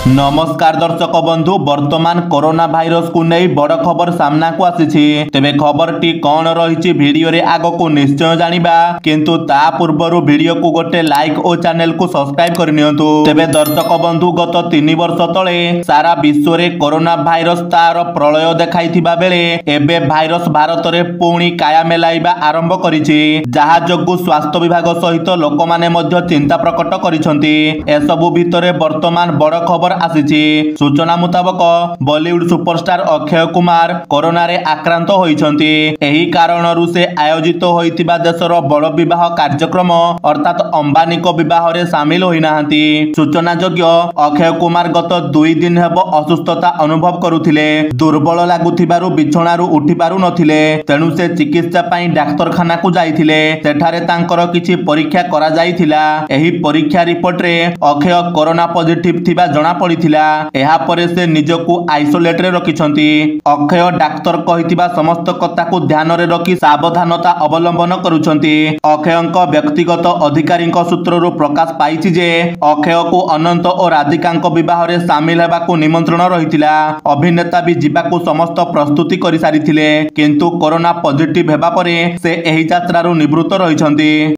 नमस्कार दर्शक बंधु वर्तमान कोरोना भाइरस को नहीं बड़ खबर सामना को आसी तेबे खबर टी कौन रही वीडियो रे आग को निश्चय जानिबा किंतु ता पूर्वर वीडियो को गोटे लाइक और चैनल को सब्सक्राइब कर नियंतु। तेबे दर्शक बंधु गत 3 वर्ष तले सारा विश्व रे कोरोना भाइरस तार प्रलय देखाइथिबा बेले एबे भाइरस भारत रे पुणी काया मेलाइबा आरंभ करिछि जहा जोगु स्वास्थ्य विभाग सहित लोक माने मध्य चिंता प्रकट करिसंती। एसबु भितरे वर्तमान बड़ खबर आसीछि। सूचना मुताबक बॉलीवुड सुपरस्टार अक्षय कुमार कोरोना रे आक्रांत होइछंती। एही कारणरू से आयोजित होइतिबा देशर बड़ विवाह कार्यक्रम अर्थात अंबानी को विवाह रे शामिल होई नाहंती। सूचना योग्य अक्षय कुमार गत 2 दिन हेब असुस्थता अनुभव करुथिले। दुर्बल लागुथिबारु बिछणारु उठी पारु नथिले, तेनु से चिकित्सा पई डाक्तरखाना को जाइथिले। सेठारे तांकर किछि परीक्षा करा जाइथिला। एही परीक्षा रिपोर्ट रे अक्षय कोरोना पॉजिटिव थिबा जणा पड़िथिला। एहा परे से निजकु आइसोलेट रे रखिछंती। अक्षय डाक्तर कहितिबा समस्त कथा को ध्यान रे रखि सावधानता अवलंबन करूछंती। अक्षयंक व्यक्तिगत अधिकारींक सूत्ररु प्रकाश पाइछि जे अक्षय को अनंत और राधिकांक विवाह रे शामिल हेबाकु निमंत्रण रहिथिला। अभिनेता भी जिबाकु समस्त प्रस्तुति करि सारिथिले, किंतु कोरोना पॉजिटिव हेबा परे से एही यात्रारु निवृत्त रहिछंती।